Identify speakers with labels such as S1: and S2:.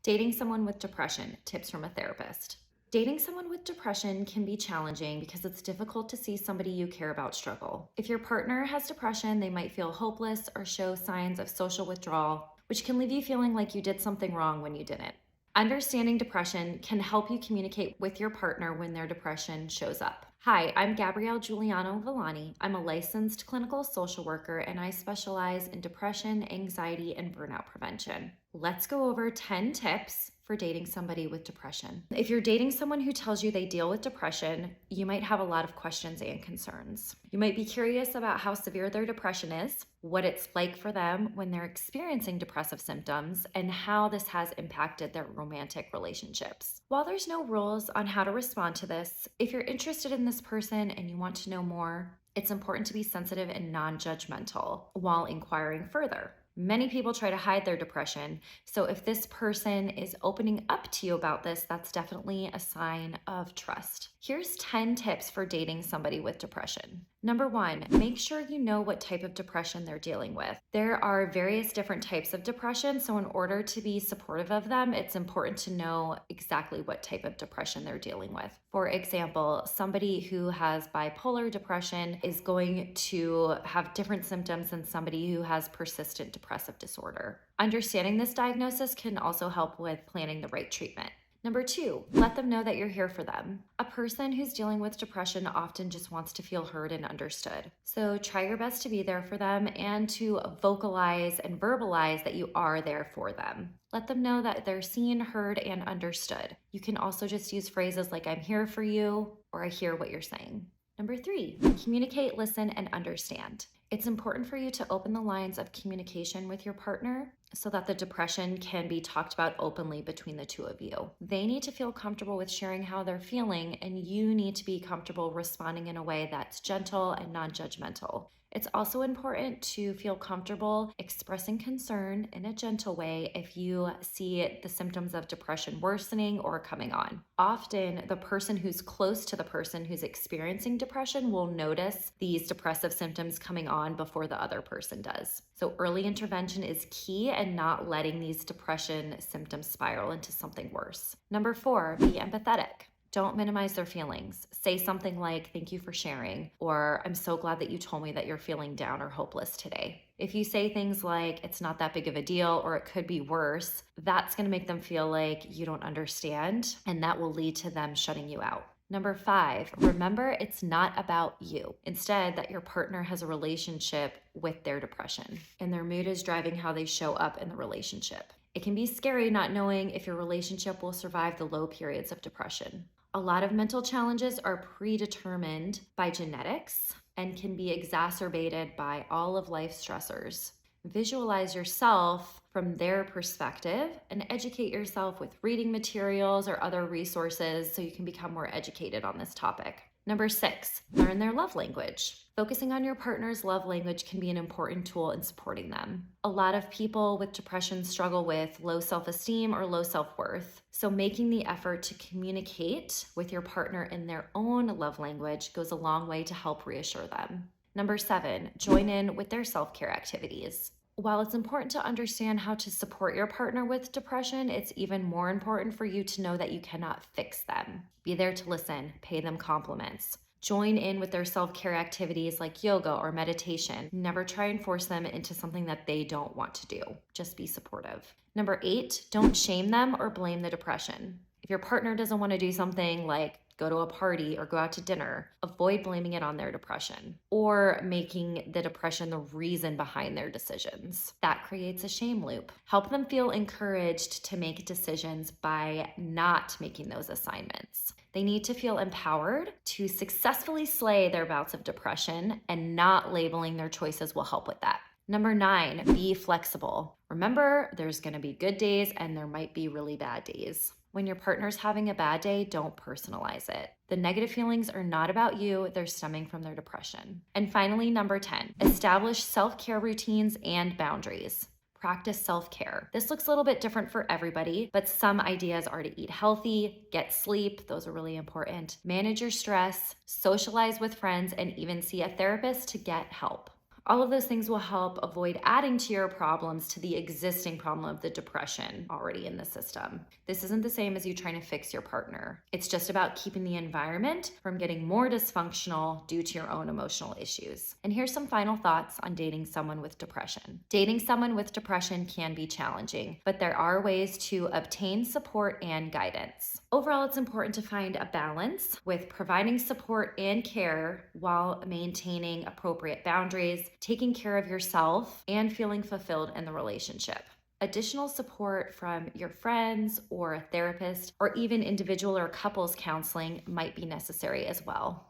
S1: Dating someone with depression, tips from a therapist. Dating someone with depression can be challenging because it's difficult to see somebody you care about struggle. If your partner has depression, they might feel hopeless or show signs of social withdrawal, which can leave you feeling like you did something wrong when you didn't. Understanding depression can help you communicate with your partner when their depression shows up. Hi, I'm Gabrielle Juliano-Villani. I'm a licensed clinical social worker and I specialize in depression, anxiety, and burnout prevention. Let's go over 10 tips for dating somebody with depression. If you're dating someone who tells you they deal with depression, you might have a lot of questions and concerns. You might be curious about how severe their depression is, what it's like for them when they're experiencing depressive symptoms, and how this has impacted their romantic relationships. While there's no rules on how to respond to this, if you're interested in this person and you want to know more, it's important to be sensitive and non-judgmental while inquiring further. Many people try to hide their depression, so if this person is opening up to you about this, that's definitely a sign of trust. Here's 10 tips for dating somebody with depression. Number 1, make sure you know what type of depression they're dealing with. There are various different types of depression, so in order to be supportive of them, it's important to know exactly what type of depression they're dealing with. For example, somebody who has bipolar depression is going to have different symptoms than somebody who has persistent depressive disorder. Understanding this diagnosis can also help with planning the right treatment. Number 2, let them know that you're here for them. A person who's dealing with depression often just wants to feel heard and understood. So try your best to be there for them and to vocalize and verbalize that you are there for them. Let them know that they're seen, heard, and understood. You can also just use phrases like "I'm here for you" or "I hear what you're saying." Number 3, communicate, listen, and understand. It's important for you to open the lines of communication with your partner so that the depression can be talked about openly between the two of you. They need to feel comfortable with sharing how they're feeling, and you need to be comfortable responding in a way that's gentle and non-judgmental. It's also important to feel comfortable expressing concern in a gentle way if you see the symptoms of depression worsening or coming on. Often, the person who's close to the person who's experiencing depression will notice these depressive symptoms coming on before the other person does. So early intervention is key and not letting these depression symptoms spiral into something worse. Number 4, be empathetic. Don't minimize their feelings. Say something like, "Thank you for sharing," or "I'm so glad that you told me that you're feeling down or hopeless today." If you say things like, "It's not that big of a deal," or "It could be worse," that's going to make them feel like you don't understand, and that will lead to them shutting you out. Number 5, remember it's not about you. Instead, that your partner has a relationship with their depression, and their mood is driving how they show up in the relationship. It can be scary not knowing if your relationship will survive the low periods of depression. A lot of mental challenges are predetermined by genetics and can be exacerbated by all of life's stressors. Visualize yourself from their perspective and educate yourself with reading materials or other resources so you can become more educated on this topic. Number 6, learn their love language. Focusing on your partner's love language can be an important tool in supporting them. A lot of people with depression struggle with low self-esteem or low self-worth. So making the effort to communicate with your partner in their own love language goes a long way to help reassure them. Number 7, join in with their self-care activities. While it's important to understand how to support your partner with depression, it's even more important for you to know that you cannot fix them. Be there to listen, pay them compliments. Join in with their self-care activities like yoga or meditation. Never try and force them into something that they don't want to do. Just be supportive. Number 8, don't shame them or blame the depression. If your partner doesn't want to do something like go to a party or go out to dinner, avoid blaming it on their depression or making the depression the reason behind their decisions. That creates a shame loop. Help them feel encouraged to make decisions by not making those assignments. They need to feel empowered to successfully slay their bouts of depression, and not labeling their choices will help with that. Number 9, be flexible. Remember, there's going to be good days and there might be really bad days. When your partner's having a bad day, don't personalize it. The negative feelings are not about you, they're stemming from their depression. And finally, number 10, establish self-care routines and boundaries. Practice self-care. This looks a little bit different for everybody, but some ideas are to eat healthy, get sleep, those are really important, manage your stress, socialize with friends, and even see a therapist to get help. All of those things will help avoid adding to your problems to the existing problem of the depression already in the system. This isn't the same as you trying to fix your partner. It's just about keeping the environment from getting more dysfunctional due to your own emotional issues. And here's some final thoughts on dating someone with depression. Dating someone with depression can be challenging, but there are ways to obtain support and guidance. Overall, it's important to find a balance with providing support and care while maintaining appropriate boundaries, taking care of yourself, and feeling fulfilled in the relationship. Additional support from your friends or a therapist, or even individual or couples counseling might be necessary as well.